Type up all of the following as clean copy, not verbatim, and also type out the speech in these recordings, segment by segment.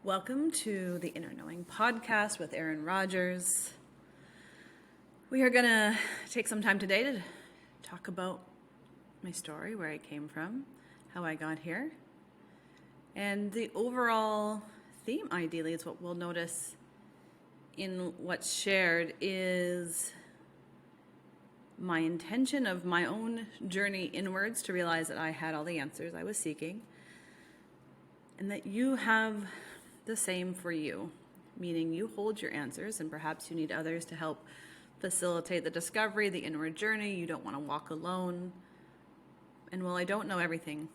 Welcome to the Inner Knowing podcast with Erin Rogers. We are going to take some time today to talk about my story, where I came from, how I got here. And the overall theme, ideally, is what we'll notice in what's shared is my intention of my own journey inwards to realize that I had all the answers I was seeking, and that you have the same for you, meaning you hold your answers and perhaps you need others to help facilitate the discovery, the inward journey. You don't want to walk alone. And while I don't know everything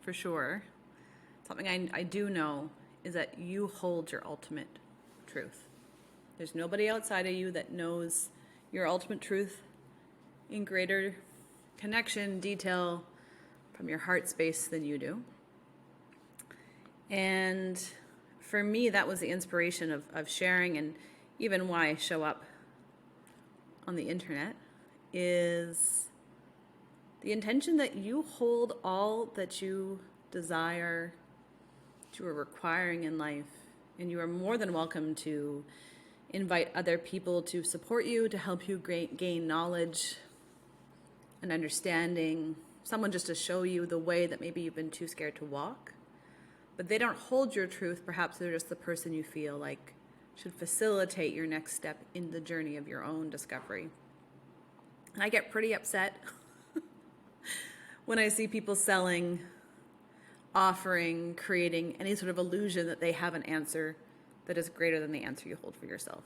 for sure, something I do know is that you hold your ultimate truth. There's nobody outside of you that knows your ultimate truth in greater connection, detail from your heart space than you do. And for me, that was the inspiration of sharing, and even why I show up on the internet is the intention that you hold all that you desire, that you are requiring in life, and you are more than welcome to invite other people to support you, to help you gain knowledge and understanding, someone just to show you the way that maybe you've been too scared to walk. But they don't hold your truth. Perhaps they're just the person you feel like should facilitate your next step in the journey of your own discovery. And I get pretty upset when I see people selling, offering, creating any sort of illusion that they have an answer that is greater than the answer you hold for yourself.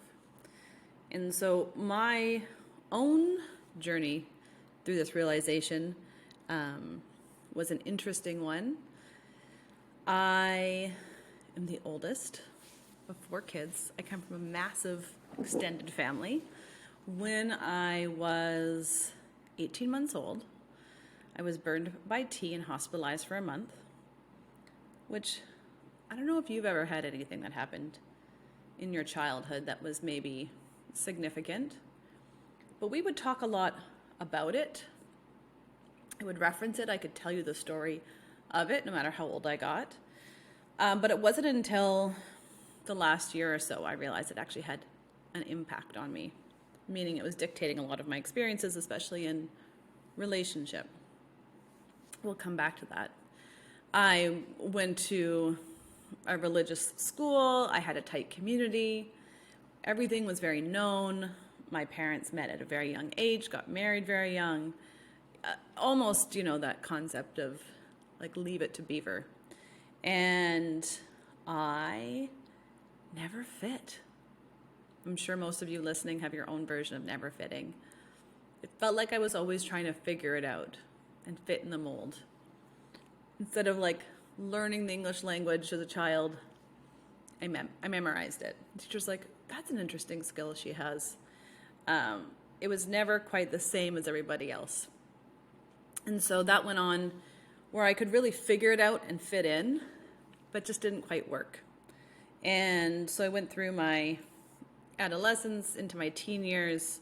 And so my own journey through this realization was an interesting one. I am the oldest of 4 kids. I come from a massive extended family. When I was 18 months old, I was burned by tea and hospitalized for a month, which I don't know if you've ever had anything that happened in your childhood that was maybe significant, but we would talk a lot about it. I would reference it. I could tell you the story of it, no matter how old I got. But it wasn't until the last year or so I realized it actually had an impact on me, meaning it was dictating a lot of my experiences, especially in relationship. We'll come back to that. I went to a religious school. I had a tight community. Everything was very known. My parents met at a very young age, got married very young. Almost, that concept of like leave it to Beaver. And I never fit. I'm sure most of you listening have your own version of never fitting. It felt like I was always trying to figure it out and fit in the mold. Instead of like learning the English language as a child, I memorized it. The teacher's like, that's an interesting skill she has. It was never quite the same as everybody else. And so that went on where I could really figure it out and fit in, but just didn't quite work. And so I went through my adolescence into my teen years,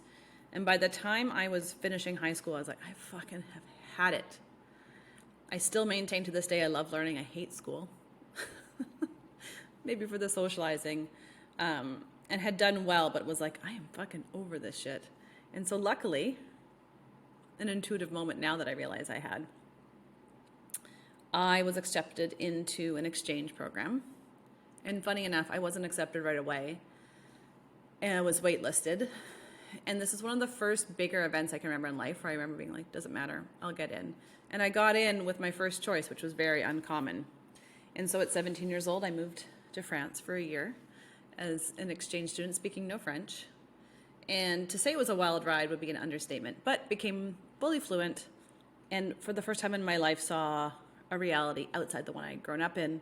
and by the time I was finishing high school, I was like, I fucking have had it. I still maintain to this day I love learning. I hate school. Maybe for the socializing, and had done well, but was like, I am fucking over this shit. And so luckily, an intuitive moment now that I realize I had, I was accepted into an exchange program. And funny enough, I wasn't accepted right away. And I was waitlisted. And this is one of the first bigger events I can remember in life where I remember being like, doesn't matter, I'll get in. And I got in with my first choice, which was very uncommon. And so at 17 years old, I moved to France for a year as an exchange student speaking no French. And to say it was a wild ride would be an understatement, but became fully fluent. And for the first time in my life, saw a reality outside the one I'd grown up in.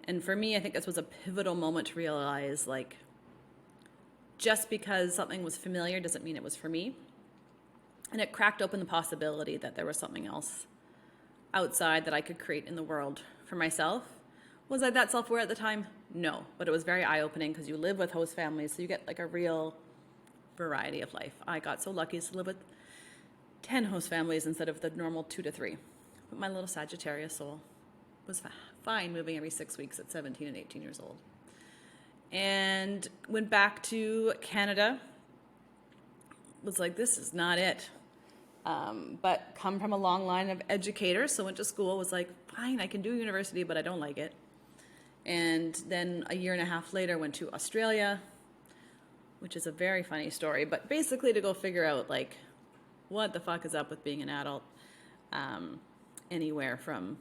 And for me, I think this was a pivotal moment to realize, like, just because something was familiar doesn't mean it was for me. And it cracked open the possibility that there was something else outside that I could create in the world for myself. Was I that self-aware at the time? No, but it was very eye-opening because you live with host families, so you get like a real variety of life. I got so lucky to live with 10 host families instead of the normal 2 to 3. But my little Sagittarius soul was fine moving every 6 weeks at 17 and 18 years old. And went back to Canada. Was like, this is not it. But come from a long line of educators, so went to school, was like, fine, I can do university, but I don't like it. And then a year and a half later went to Australia, which is a very funny story, but basically to go figure out, like, what the fuck is up with being an adult. Anywhere from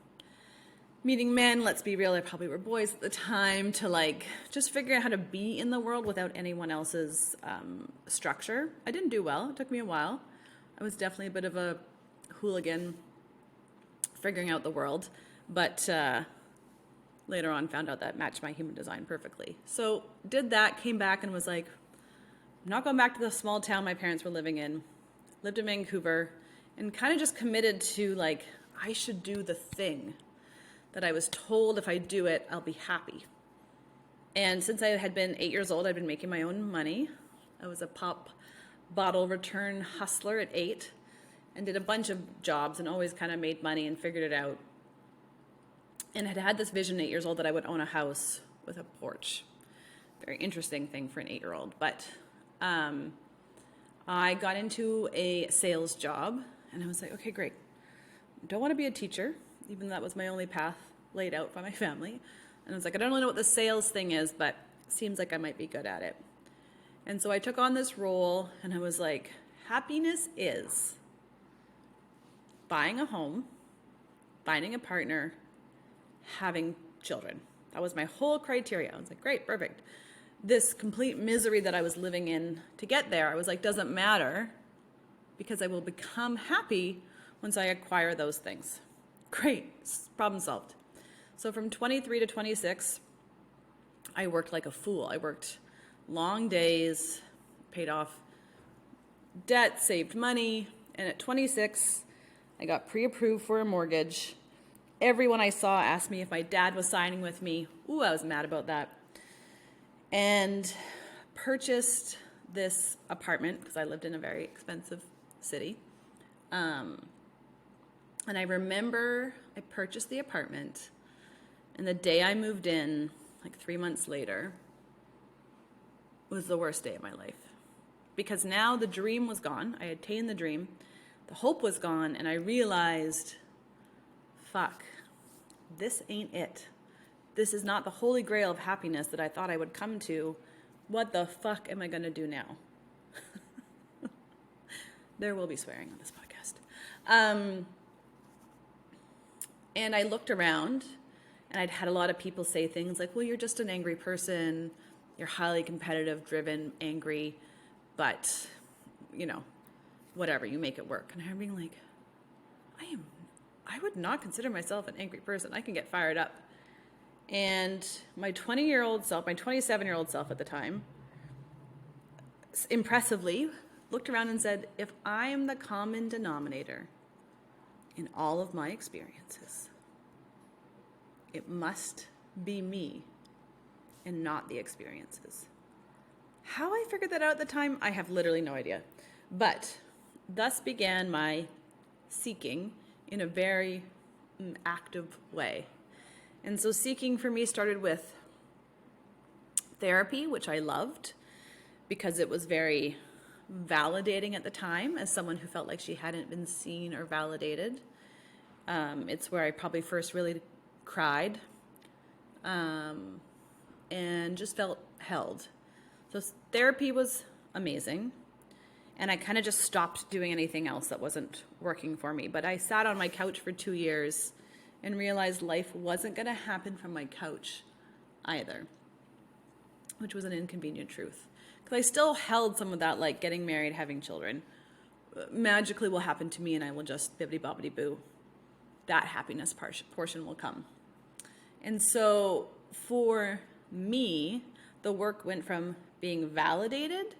meeting men, let's be real, they probably were boys at the time, to like just figuring out how to be in the world without anyone else's structure. I didn't do well. It took me a while. I was definitely a bit of a hooligan figuring out the world, but later on found out that matched my human design perfectly. So did that, came back and was like, I'm not going back to the small town my parents were living in. Lived in Vancouver and kind of just committed to like, I should do the thing that I was told if I do it, I'll be happy. And since I had been 8 years old, I'd been making my own money. I was a pop bottle return hustler at 8 and did a bunch of jobs and always kind of made money and figured it out. And had this vision at 8 years old that I would own a house with a porch. Very interesting thing for an 8-year-old. But I got into a sales job and I was like, okay, great. Don't want to be a teacher, even though that was my only path laid out by my family. And I was like, I don't really know what the sales thing is, but it seems like I might be good at it. And so I took on this role and I was like, happiness is buying a home, finding a partner, having children. That was my whole criteria. I was like, great, perfect. This complete misery that I was living in to get there, I was like, doesn't matter because I will become happy once I acquire those things. Great, problem solved. So from 23 to 26, I worked like a fool. I worked long days, paid off debt, saved money, and at 26, I got pre-approved for a mortgage. Everyone I saw asked me if my dad was signing with me. Ooh, I was mad about that. And purchased this apartment because I lived in a very expensive city. And I remember I purchased the apartment, and the day I moved in, like 3 months later, was the worst day of my life. Because now the dream was gone. I had attained the dream. The hope was gone, and I realized, fuck, this ain't it. This is not the holy grail of happiness that I thought I would come to. What the fuck am I going to do now? There will be swearing on this podcast. And I looked around, and I'd had a lot of people say things like, well, you're just an angry person. You're highly competitive, driven, angry, but, you know, whatever, you make it work. And I'm being like, I would not consider myself an angry person. I can get fired up. And my 20-year-old self, my 27-year-old self at the time, impressively looked around and said, if I am the common denominator in all of my experiences, it must be me and not the experiences. How I figured that out at the time, I have literally no idea. But thus began my seeking in a very active way. And so seeking for me started with therapy, which I loved because it was very validating at the time as someone who felt like she hadn't been seen or validated. It's where I probably first really cried and just felt held. So therapy was amazing. And I kind of just stopped doing anything else that wasn't working for me. But I sat on my couch for 2 years and realized life wasn't going to happen from my couch either, which was an inconvenient truth. Because I still held some of that, like getting married, having children, magically will happen to me and I will just bibbidi-bobbidi-boo. That happiness portion will come. And so for me, the work went from being validated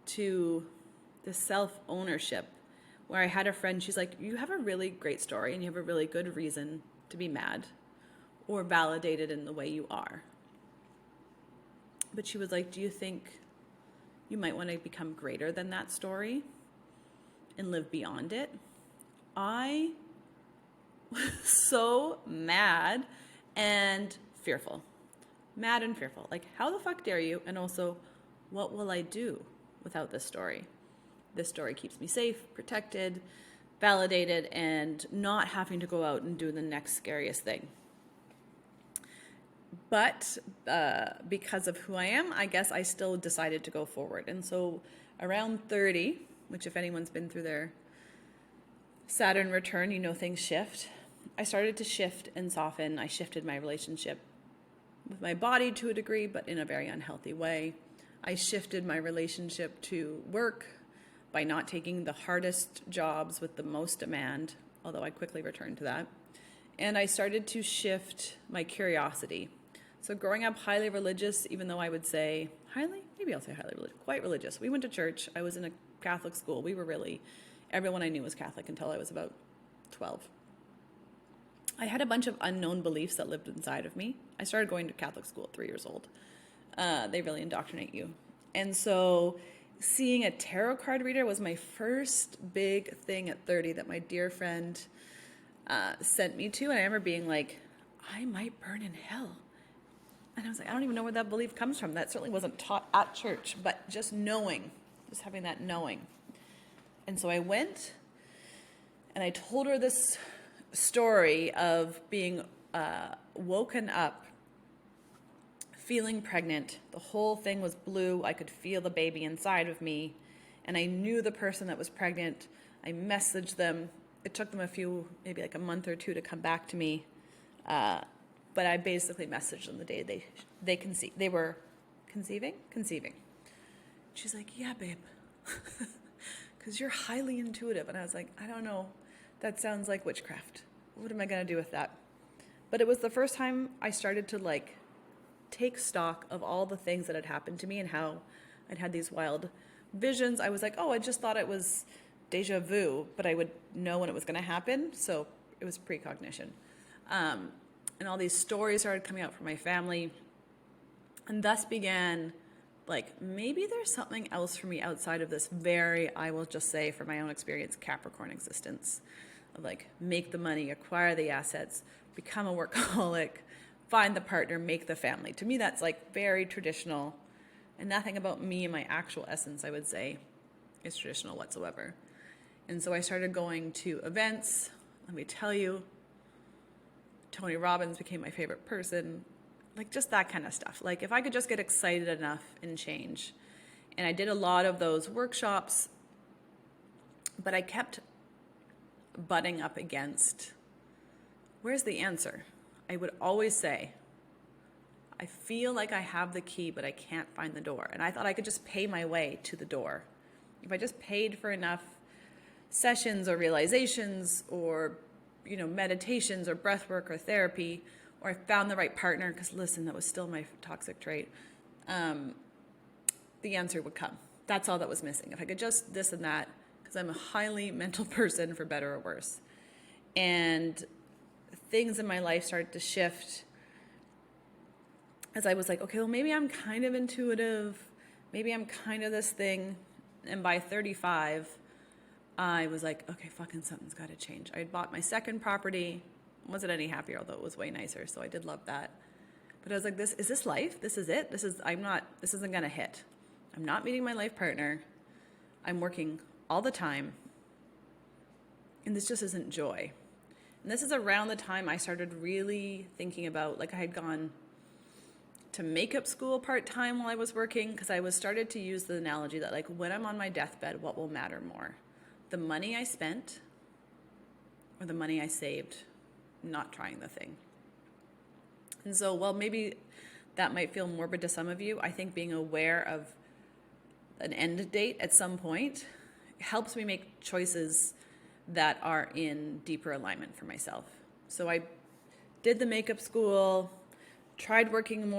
to the self-ownership, where I had a friend, she's like, you have a really great story and you have a really good reason to be mad or validated in the way you are. But she was like, do you think you might want to become greater than that story and live beyond it? I was so mad and fearful. Mad and fearful. Like, how the fuck dare you? And also, what will I do without this story? This story keeps me safe, protected, validated, and not having to go out and do the next scariest thing. But because of who I am, I guess I still decided to go forward. And so around 30, which if anyone's been through their Saturn return, you know things shift. I started to shift and soften. I shifted my relationship with my body to a degree, but in a very unhealthy way. I shifted my relationship to work by not taking the hardest jobs with the most demand, although I quickly returned to that. And I started to shift my curiosity. So growing up highly religious, even though I would say quite religious. We went to church. I was in a Catholic school. Everyone I knew was Catholic until I was about 12. I had a bunch of unknown beliefs that lived inside of me. I started going to Catholic school at 3 years old. They really indoctrinate you. And so seeing a tarot card reader was my first big thing at 30 that my dear friend sent me to. And I remember being like, I might burn in hell. And I was like, I don't even know where that belief comes from. That certainly wasn't taught at church, but just having that knowing. And so I went and I told her this story of being woken up, feeling pregnant. The whole thing was blue. I could feel the baby inside of me. And I knew the person that was pregnant. I messaged them. It took them maybe like a month or two to come back to me. But I basically messaged them the day they conceived. They were conceiving. She's like, yeah, babe, because you're highly intuitive. And I was like, I don't know. That sounds like witchcraft. What am I going to do with that? But it was the first time I started to take stock of all the things that had happened to me and how I'd had these wild visions. I was like, oh, I just thought it was deja vu, but I would know when it was going to happen. So it was precognition. And all these stories started coming out from my family. And thus began, maybe there's something else for me outside of this very, I will just say from my own experience, Capricorn existence. Of make the money, acquire the assets, become a workaholic, find the partner, make the family. To me, that's very traditional. And nothing about me and my actual essence, I would say, is traditional whatsoever. And so I started going to events. Let me tell you, Tony Robbins became my favorite person, just that kind of stuff. If I could just get excited enough and change. And I did a lot of those workshops, but I kept butting up against, where's the answer? I would always say, I feel like I have the key, but I can't find the door. And I thought I could just pay my way to the door. If I just paid for enough sessions or realizations or meditations or breath work or therapy, or I found the right partner, because listen, that was still my toxic trait, the answer would come. That's all that was missing. If I could just this and that, because I'm a highly mental person, for better or worse. And things in my life started to shift as I was like, okay, well, maybe I'm kind of intuitive. Maybe I'm kind of this thing. And by 35, I was like, okay, fucking something's got to change. I had bought my second property. Wasn't any happier, although it was way nicer. So I did love that. But I was like, is this life? This is it? This isn't going to hit. I'm not meeting my life partner. I'm working all the time. And this just isn't joy. And this is around the time I started really thinking about, I had gone to makeup school part-time while I was working, because I started to use the analogy that when I'm on my deathbed, what will matter more? The money I spent or the money I saved not trying the thing. And so, while maybe that might feel morbid to some of you, I think being aware of an end date at some point helps me make choices that are in deeper alignment for myself. So I did the makeup school, tried working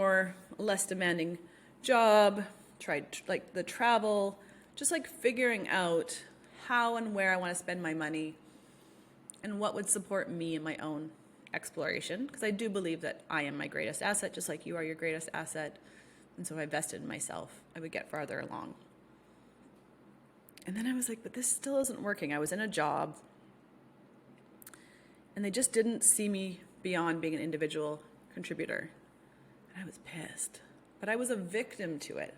less demanding job, tried the travel, just figuring out how and where I want to spend my money and what would support me in my own exploration. Because I do believe that I am my greatest asset, just like you are your greatest asset. And so if I invested in myself, I would get farther along. And then I was like, but this still isn't working. I was in a job and they just didn't see me beyond being an individual contributor. And I was pissed. But I was a victim to it.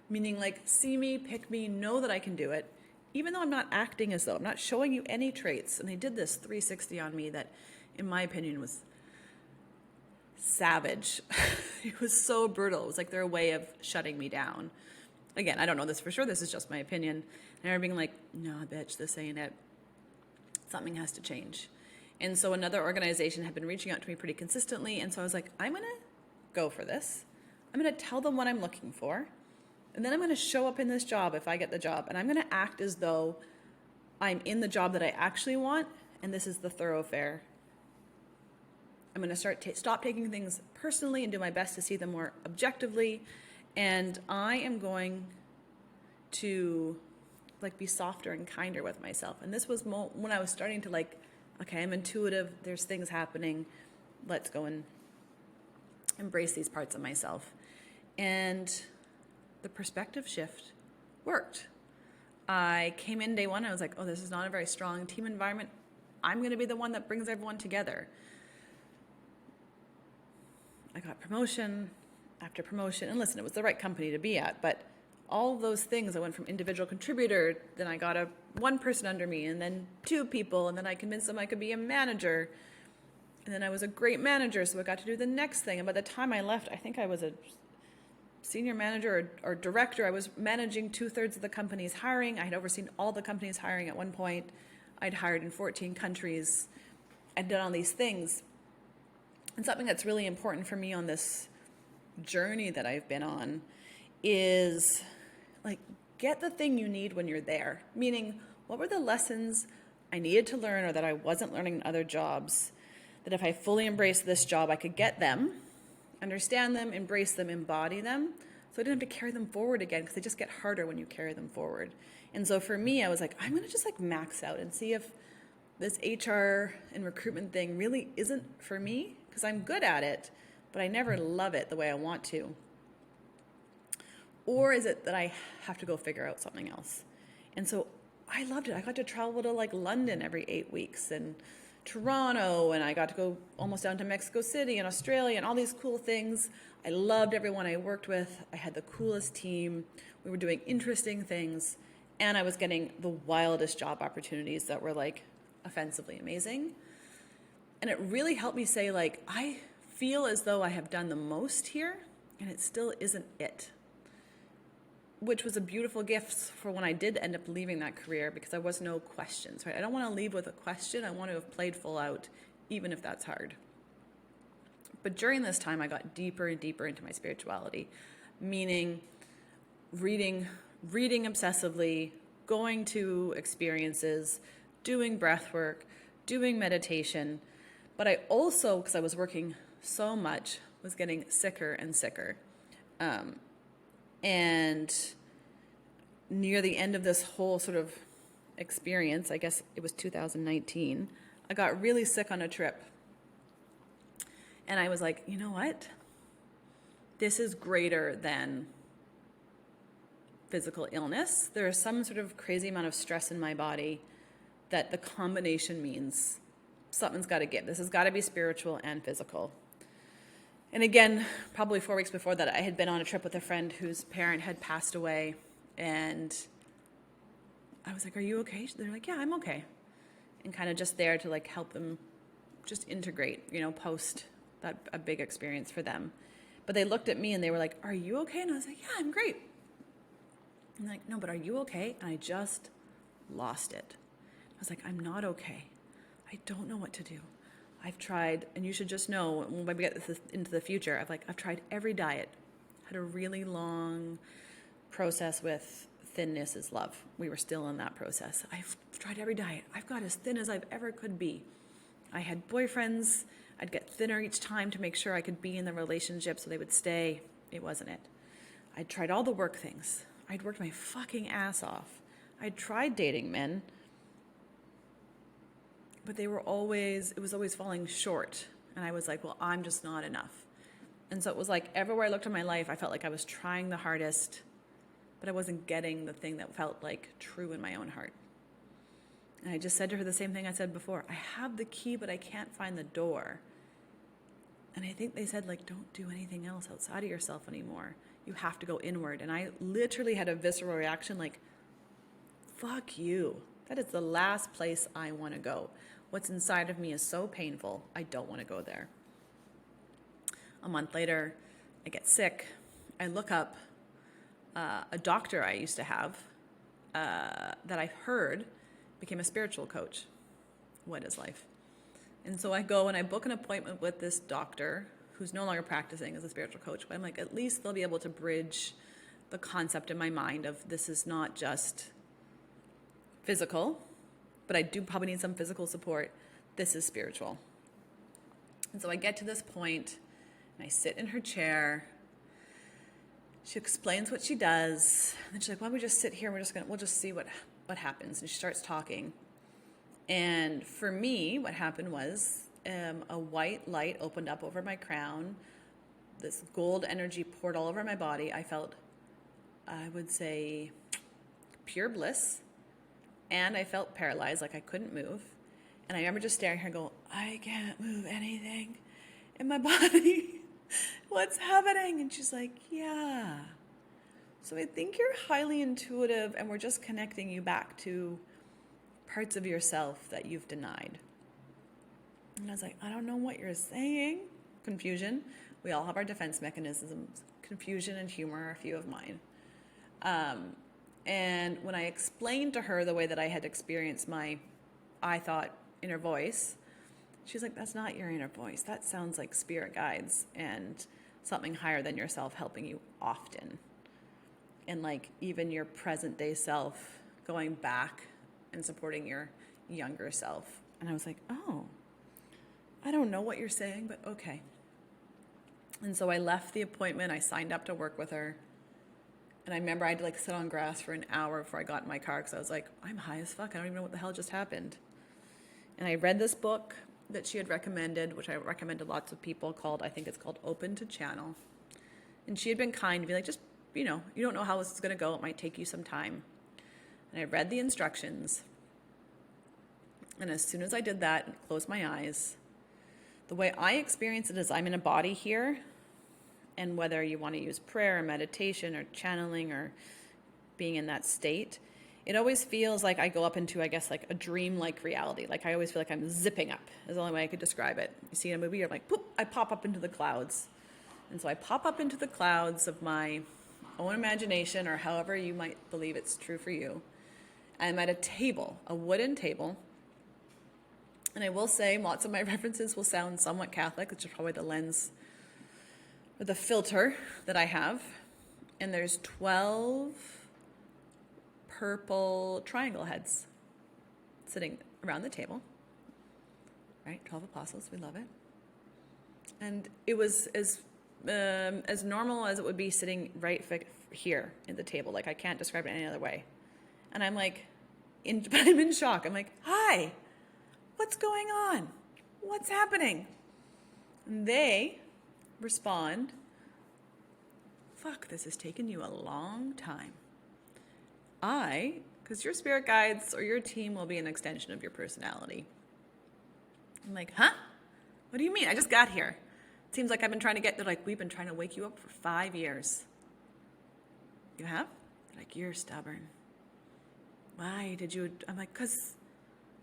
Meaning like, see me, pick me, know that I can do it. Even though I'm not acting as though, I'm not showing you any traits. And they did this 360 on me that, in my opinion, was savage. It was so brutal. It was like their way of shutting me down. Again, I don't know this for sure. This is just my opinion. And I remember being like, nah, bitch, this ain't it. Something has to change. And so another organization had been reaching out to me pretty consistently. And so I was like, I'm going to go for this. I'm going to tell them what I'm looking for. And then I'm going to show up in this job if I get the job. And I'm going to act as though I'm in the job that I actually want. And this is the thoroughfare. I'm going to stop taking things personally and do my best to see them more objectively. And I am going to like be softer and kinder with myself. And this was when I was starting to like, okay, I'm intuitive. There's things happening. Let's go and embrace these parts of myself. And the perspective shift worked. I came in day one. I was like, oh, this is not a very strong team environment. I'm going to be the one that brings everyone together. I got promotion after promotion. And listen, it was the right company to be at. But all those things, I went from individual contributor, then I got one person under me, and then two people, and then I convinced them I could be a manager. And then I was a great manager, so I got to do the next thing. And by the time I left, I think I was a senior manager or director. I was managing 2/3 of the company's hiring. I had overseen all the company's hiring at one point. I'd hired in 14 countries. I'd done all these things. And something that's really important for me on this journey that I've been on is like, get the thing you need when you're there. Meaning, what were the lessons I needed to learn or that I wasn't learning in other jobs, that if I fully embraced this job, I could get them, understand them, embrace them, embody them, so I didn't have to carry them forward again, because they just get harder when you carry them forward. And so for me, I was like, I'm going to just like max out and see if this HR and recruitment thing really isn't for me, because I'm good at it, but I never love it the way I want to. Or is it that I have to go figure out something else? And so I loved it. I got to travel to like London every 8 weeks and Toronto, and I got to go almost down to Mexico City and Australia and all these cool things. I loved everyone I worked with. I had the coolest team. We were doing interesting things, and I was getting the wildest job opportunities that were like offensively amazing. And it really helped me say, like, I feel as though I have done the most here, and it still isn't it. Which was a beautiful gift for when I did end up leaving that career, because there was no questions, right? I don't want to leave with a question. I want to have played full out, even if that's hard. But during this time, I got deeper and deeper into my spirituality, meaning reading obsessively, going to experiences, doing breath work, doing meditation. But I also, because I was working so much, was getting sicker and sicker. And near the end of this whole sort of experience, I guess it was 2019, I got really sick on a trip. And I was like, you know what? This is greater than physical illness. There is some sort of crazy amount of stress in my body that the combination means something's got to give. This has got to be spiritual and physical. And again, probably 4 weeks before that, I had been on a trip with a friend whose parent had passed away. And I was like, are you okay? They're like, yeah, I'm okay. And kind of just there to like help them just integrate, post that a big experience for them. But they looked at me and they were like, are you okay? And I was like, yeah, I'm great. And they're like, no, but are you okay? And I just lost it. I was like, I'm not okay. I don't know what to do. I've tried, and you should just know, when we get this into the future, I've tried every diet. Had a really long process with thinness is love. We were still in that process. I've tried every diet. I've got as thin as I've ever could be. I had boyfriends. I'd get thinner each time to make sure I could be in the relationship so they would stay. It wasn't it. I'd tried all the work things. I'd worked my fucking ass off. I'd tried dating men, but it was always falling short. And I was like, well, I'm just not enough. And so it was like everywhere I looked in my life, I felt like I was trying the hardest, but I wasn't getting the thing that felt like true in my own heart. And I just said to her the same thing I said before. I have the key, but I can't find the door. And I think they said, like, don't do anything else outside of yourself anymore. You have to go inward. And I literally had a visceral reaction like, fuck you. That is the last place I want to go. What's inside of me is so painful. I don't want to go there. A month later, I get sick. I look up a doctor I used to have that I heard became a spiritual coach. What is life? And so I go and I book an appointment with this doctor who's no longer practicing as a spiritual coach. But I'm like, at least they'll be able to bridge the concept in my mind of this is not just physical, but I do probably need some physical support. This is spiritual. And so I get to this point and I sit in her chair. She explains what she does. And then she's like, why don't we just sit here and we'll just see what happens. And she starts talking. And for me, what happened was a white light opened up over my crown. This gold energy poured all over my body. I felt, I would say, pure bliss. And I felt paralyzed, like I couldn't move. And I remember just staring at her and go, I can't move anything in my body. What's happening? And she's like, yeah. So I think you're highly intuitive and we're just connecting you back to parts of yourself that you've denied. And I was like, I don't know what you're saying. Confusion. We all have our defense mechanisms. Confusion and humor are a few of mine. And when I explained to her the way that I had experienced my, I thought, inner voice, she's like, that's not your inner voice. That sounds like spirit guides and something higher than yourself helping you often. And like even your present day self going back and supporting your younger self. And I was like, oh, I don't know what you're saying, but okay. And so I left the appointment. I signed up to work with her. And I remember I had to like sit on grass for an hour before I got in my car because I was like, I'm high as fuck. I don't even know what the hell just happened. And I read this book that she had recommended, which I recommend to lots of people, I think it's called Open to Channel. And she had been kind to be like, just, you don't know how this is going to go. It might take you some time. And I read the instructions. And as soon as I did that and closed my eyes, the way I experience it is I'm in a body here. And whether you want to use prayer or meditation or channeling or being in that state, it always feels like I go up into, I guess, like a dream-like reality. Like I always feel like I'm zipping up is the only way I could describe it. You see in a movie, you're like, poop, I pop up into the clouds. And so I pop up into the clouds of my own imagination or however you might believe it's true for you. I'm at a table, a wooden table. And I will say lots of my references will sound somewhat Catholic, which is probably the lens or the filter that I have. And there's 12 purple triangle heads sitting around the table. Right? 12 apostles. We love it. And it was as normal as it would be sitting right here at the table. Like I can't describe it any other way. And I'm like, I'm in shock. I'm like, hi, what's going on? What's happening? And they respond, fuck, this has taken you a long time. Because your spirit guides or your team will be an extension of your personality. I'm like, huh? What do you mean? I just got here. It seems like I've been trying to they're like, we've been trying to wake you up for 5 years. You have? They're like, you're stubborn. Why did you? I'm like,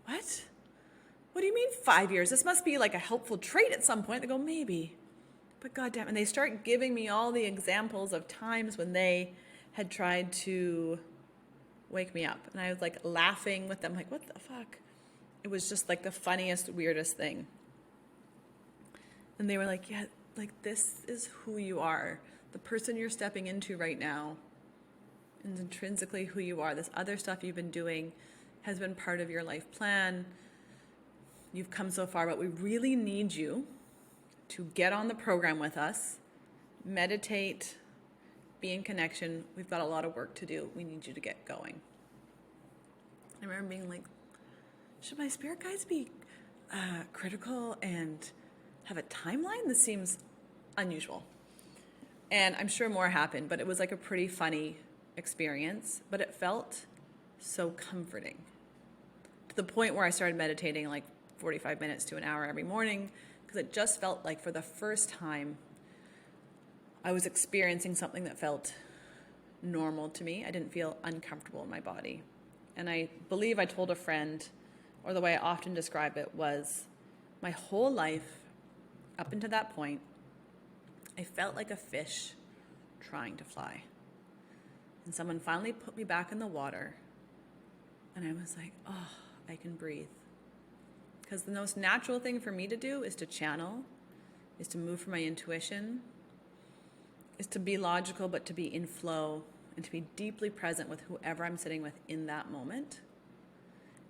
what? What do you mean 5 years? This must be like a helpful trait at some point. They go, maybe. But goddamn, and they start giving me all the examples of times when they had tried to wake me up. And I was like laughing with them, like, what the fuck? It was just like the funniest, weirdest thing. And they were like, yeah, like this is who you are. The person you're stepping into right now is intrinsically who you are. This other stuff you've been doing has been part of your life plan. You've come so far, but we really need you to get on the program with us, meditate, be in connection. We've got a lot of work to do. We need you to get going. I remember being like, should my spirit guides be critical and have a timeline? This seems unusual. And I'm sure more happened, but it was like a pretty funny experience, but it felt so comforting to the point where I started meditating like 45 minutes to an hour every morning, because it just felt like for the first time I was experiencing something that felt normal to me. I didn't feel uncomfortable in my body. And I believe I told a friend, or the way I often describe it was, my whole life up until that point, I felt like a fish trying to fly. And someone finally put me back in the water, and I was like, oh, I can breathe. Because the most natural thing for me to do is to channel, is to move from my intuition, is to be logical, but to be in flow and to be deeply present with whoever I'm sitting with in that moment.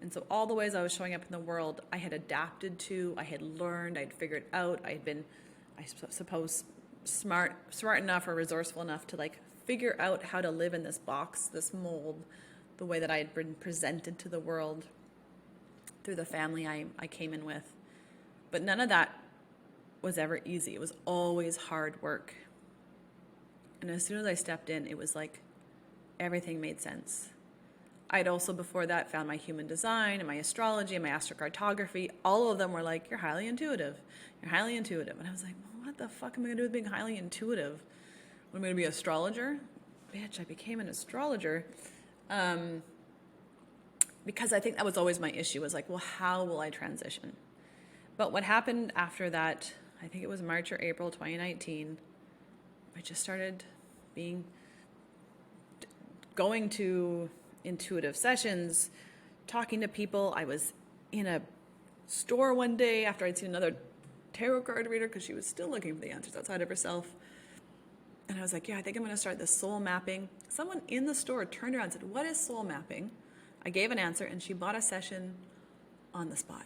And so all the ways I was showing up in the world, I had adapted to, I had learned, I'd figured out, I had been, I suppose, smart enough or resourceful enough to like figure out how to live in this box, this mold, the way that I had been presented to the world through the family I came in with. But none of that was ever easy. It was always hard work. And as soon as I stepped in, it was like everything made sense. I'd also before that found my human design and my astrology and my astrocartography. All of them were like, you're highly intuitive. You're highly intuitive. And I was like, well, what the fuck am I going to do with being highly intuitive? Am I going to be an astrologer? Bitch, I became an astrologer. Because I think that was always my issue, was like, well, how will I transition? But what happened after that, I think it was March or April 2019, I just started going to intuitive sessions, talking to people. I was in a store one day after I'd seen another tarot card reader because she was still looking for the answers outside of herself. And I was like, yeah, I think I'm going to start this soul mapping. Someone in the store turned around and said, what is soul mapping? I gave an answer, and she bought a session on the spot.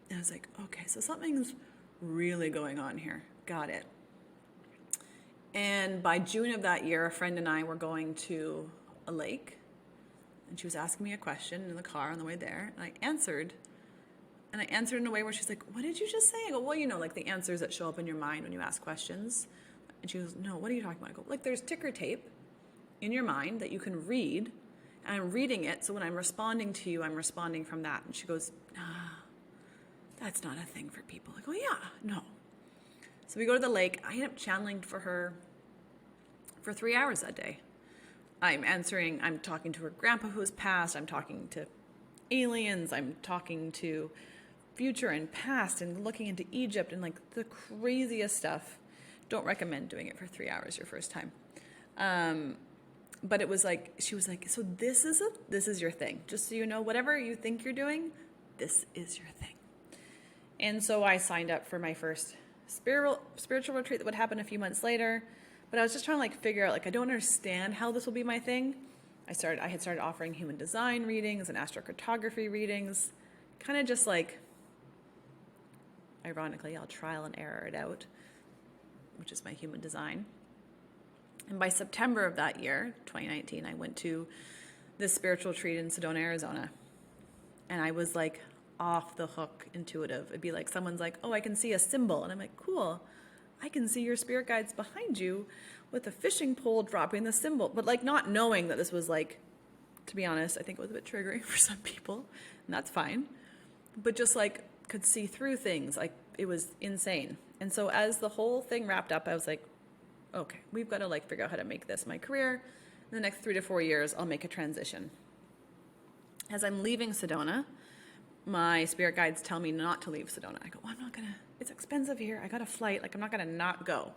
And I was like, okay, so something's really going on here. Got it. And by June of that year, a friend and I were going to a lake, and she was asking me a question in the car on the way there, and I answered in a way where she's like, what did you just say? I go, well, you know, like the answers that show up in your mind when you ask questions. And she goes, no, what are you talking about? I go, like there's ticker tape in your mind that you can read, and I'm reading it, so when I'm responding to you, I'm responding from that. And she goes, nah, that's not a thing for people. I go, yeah, no. So we go to the lake. I end up channeling for her for 3 hours that day. I'm talking to her grandpa who has passed. I'm talking to aliens. I'm talking to future and past and looking into Egypt and like the craziest stuff. Don't recommend doing it for 3 hours your first time. But it was like, she was like, so this is your thing. Just so you know, whatever you think you're doing, this is your thing. And so I signed up for my first spiritual retreat that would happen a few months later. But I was just trying to like figure out, like, I don't understand how this will be my thing. I had started offering human design readings and astrocartography readings, kind of just like, ironically, I'll trial and error it out, which is my human design. And by September of that year, 2019, I went to this spiritual retreat in Sedona, Arizona. And I was like off the hook intuitive. It'd be like someone's like, oh, I can see a symbol. And I'm like, cool. I can see your spirit guides behind you with a fishing pole dropping the symbol. But like not knowing that this was like, to be honest, I think it was a bit triggering for some people. And that's fine. But just like could see through things. Like it was insane. And so as the whole thing wrapped up, I was like, okay, we've got to like figure out how to make this my career. In the next 3 to 4 years, I'll make a transition. As I'm leaving Sedona, my spirit guides tell me not to leave Sedona. I go, well, I'm not going to, it's expensive here. I got a flight. Like, I'm not going to not go.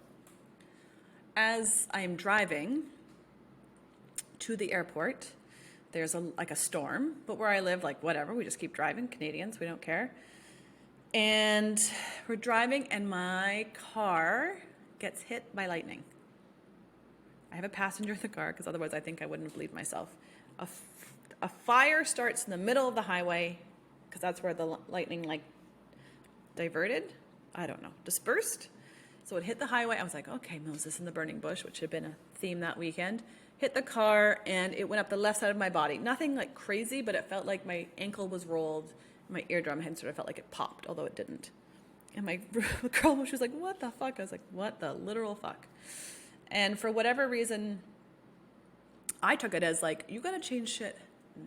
As I am driving to the airport, there's a storm, but where I live, like, whatever, we just keep driving. Canadians, we don't care. And we're driving, and my car gets hit by lightning. I have a passenger in the car, because otherwise I think I wouldn't have believed myself. A fire starts in the middle of the highway, because that's where the lightning, like, diverted. I don't know, dispersed. So it hit the highway. I was like, okay, Moses in the burning bush, which had been a theme that weekend. Hit the car, and it went up the left side of my body. Nothing like crazy, but it felt like my ankle was rolled. My eardrum had sort of felt like it popped, although it didn't. And my girl, she was like, what the fuck? I was like, what the literal fuck? And for whatever reason, I took it as like, you gotta change shit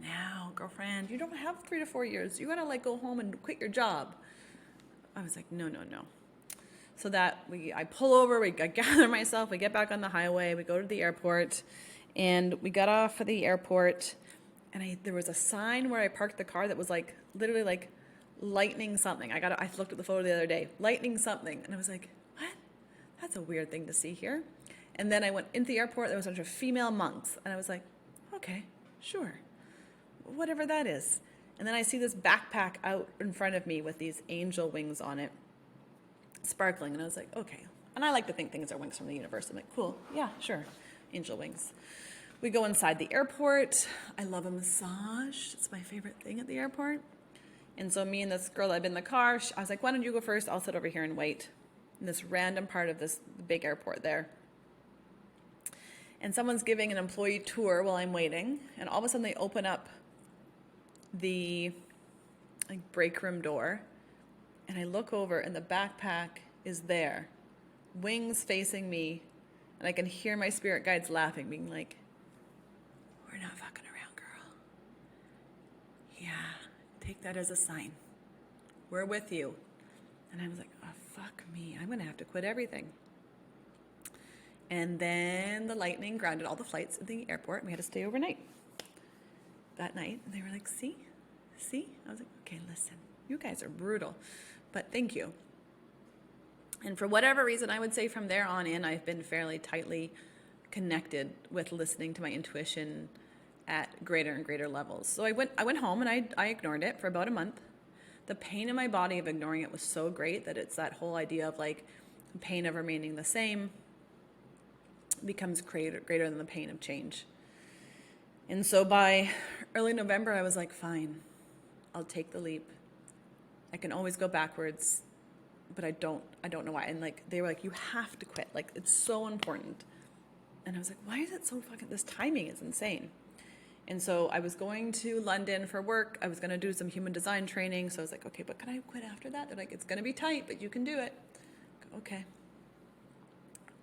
now, girlfriend. You don't have 3 to 4 years. You gotta like go home and quit your job. I was like, no, no, no. So I pull over, I gather myself, we get back on the highway, we go to the airport, and we got off at the airport, and there was a sign where I parked the car that was like, literally like, lightning something. I looked at the photo the other day, lightning something, and I was like, what? That's a weird thing to see here. And then I went into the airport, there was a bunch of female monks, and I was like, okay, sure, whatever that is. And then I see this backpack out in front of me with these angel wings on it, sparkling, and I was like, okay. And I like to think things are wings from the universe. I'm like, cool, yeah, sure, angel wings. We go inside the airport. I love a massage. It's my favorite thing at the airport. And so me and this girl I've been in the car, I was like, why don't you go first? I'll sit over here and wait in this random part of this big airport there. And someone's giving an employee tour while I'm waiting, and all of a sudden they open up the break room door, and I look over, and the backpack is there, wings facing me, and I can hear my spirit guides laughing, being like, we're not fucking around, girl. Yeah, take that as a sign. We're with you. And I was like, oh, fuck me. I'm going to have to quit everything. And then the lightning grounded all the flights at the airport, and we had to stay overnight that night. And they were like, see? I was like, okay, listen, you guys are brutal, but thank you. And for whatever reason, I would say from there on in, I've been fairly tightly connected with listening to my intuition at greater and greater levels. So I went home and I ignored it for about a month. The pain in my body of ignoring it was so great that it's that whole idea of like pain of remaining the same becomes greater than the pain of change. And so by early November, I was like, fine, I'll take the leap. I can always go backwards, but I don't know why. And like, they were like, you have to quit. Like, it's so important. And I was like, why is it so this timing is insane. And so I was going to London for work. I was going to do some human design training. So I was like, okay, but can I quit after that? They're like, it's going to be tight, but you can do it. Okay.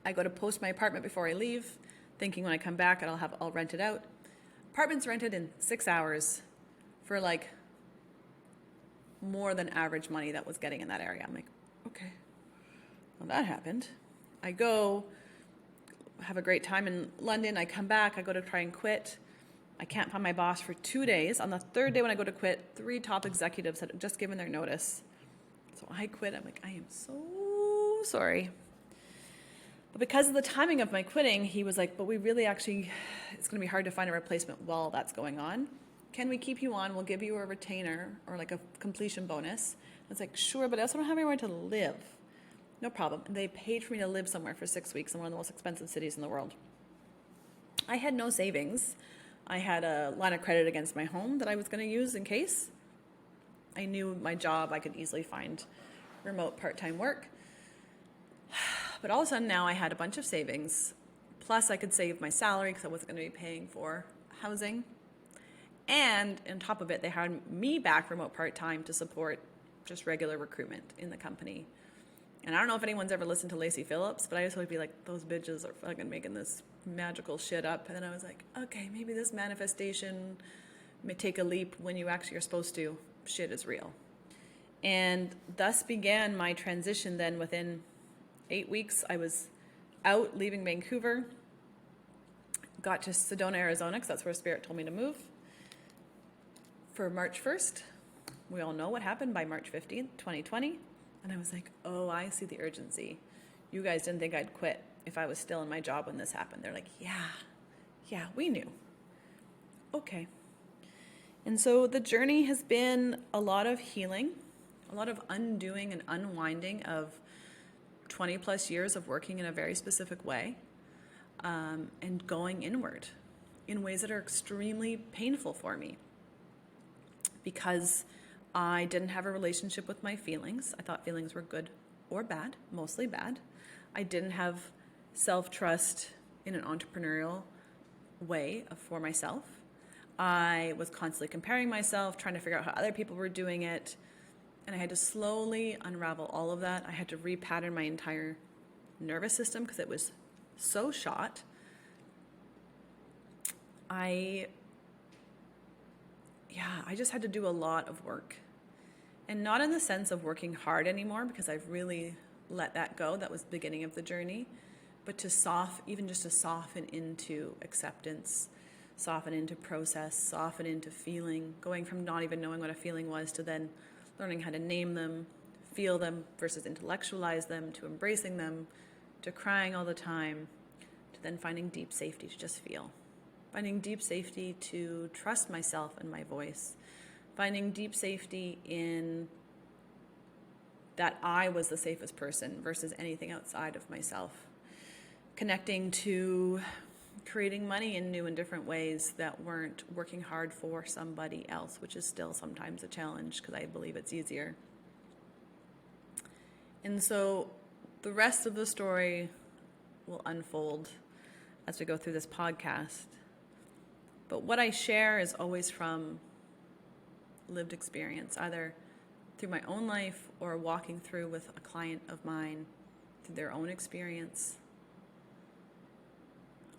I go to post my apartment before I leave, thinking when I come back I'll rent it out. Apartment's rented in 6 hours for like more than average money that was getting in that area. I'm like, okay, well, that happened. I go, have a great time in London. I come back, I go to try and quit. I can't find my boss for 2 days. On the third day when I go to quit, 3 top executives had just given their notice. So I quit. I'm like, I am so sorry. But because of the timing of my quitting, he was like, but we really it's going to be hard to find a replacement while that's going on. Can we keep you on? We'll give you a retainer or like a completion bonus. I was like, sure, but I also don't have anywhere to live. No problem. And they paid for me to live somewhere for 6 weeks in one of the most expensive cities in the world. I had no savings. I had a line of credit against my home that I was going to use in case. I knew my job, I could easily find remote part-time work. But all of a sudden now I had a bunch of savings. Plus I could save my salary because I wasn't going to be paying for housing. And on top of it, they hired me back remote part-time to support just regular recruitment in the company. And I don't know if anyone's ever listened to Lacey Phillips, but I just would be like, those bitches are fucking making this magical shit up. And then I was like, okay, maybe this manifestation may take a leap when you actually are supposed to. Shit is real. And thus began my transition then. Within 8 weeks, I was out leaving Vancouver, got to Sedona, Arizona, because that's where Spirit told me to move, for March 1st. We all know what happened by March 15th, 2020. And I was like, oh, I see the urgency. You guys didn't think I'd quit if I was still in my job when this happened. They're like, yeah, we knew. Okay. And so the journey has been a lot of healing, a lot of undoing and unwinding of 20 plus years of working in a very specific way, and going inward in ways that are extremely painful for me, because I didn't have a relationship with my feelings. I thought feelings were good or bad, mostly bad. I didn't have self-trust in an entrepreneurial way for myself. I was constantly comparing myself, trying to figure out how other people were doing it. And I had to slowly unravel all of that. I had to repattern my entire nervous system because it was so shot. I just had to do a lot of work. And not in the sense of working hard anymore, because I've really let that go. That was the beginning of the journey. But even just to soften into acceptance, soften into process, soften into feeling, going from not even knowing what a feeling was to then learning how to name them, feel them versus intellectualize them, to embracing them, to crying all the time, to then finding deep safety to just feel. Finding deep safety to trust myself and my voice. Finding deep safety in that I was the safest person versus anything outside of myself. Connecting to creating money in new and different ways that weren't working hard for somebody else, which is still sometimes a challenge because I believe it's easier. And so the rest of the story will unfold as we go through this podcast. But what I share is always from lived experience, either through my own life or walking through with a client of mine through their own experience.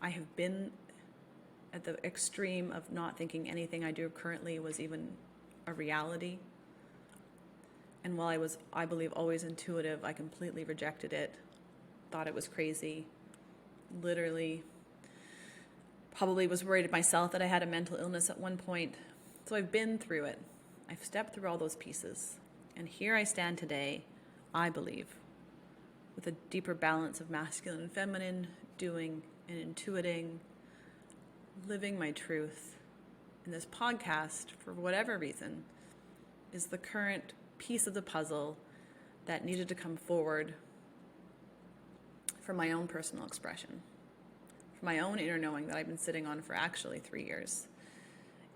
I have been at the extreme of not thinking anything I do currently was even a reality. And while I believe, always intuitive, I completely rejected it, thought it was crazy, literally probably was worried myself that I had a mental illness at one point. So I've been through it. I've stepped through all those pieces. And here I stand today, I believe, with a deeper balance of masculine and feminine, doing and intuiting, living my truth. And this podcast, for whatever reason, is the current piece of the puzzle that needed to come forward for my own personal expression, for my own inner knowing that I've been sitting on for actually 3 years.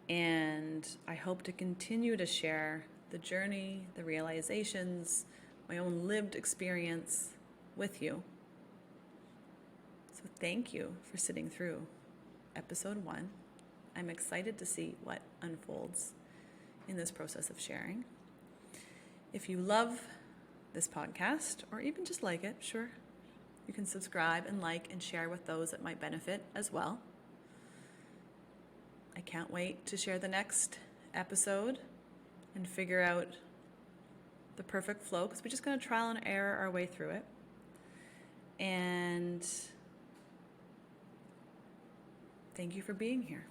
And I hope to continue to share the journey, the realizations, my own lived experience with you. So thank you for sitting through episode 1. I'm excited to see what unfolds in this process of sharing. If you love this podcast, or even just like it, sure, you can subscribe and like and share with those that might benefit as well. I can't wait to share the next episode and figure out the perfect flow, because we're just going to trial and error our way through it. And thank you for being here.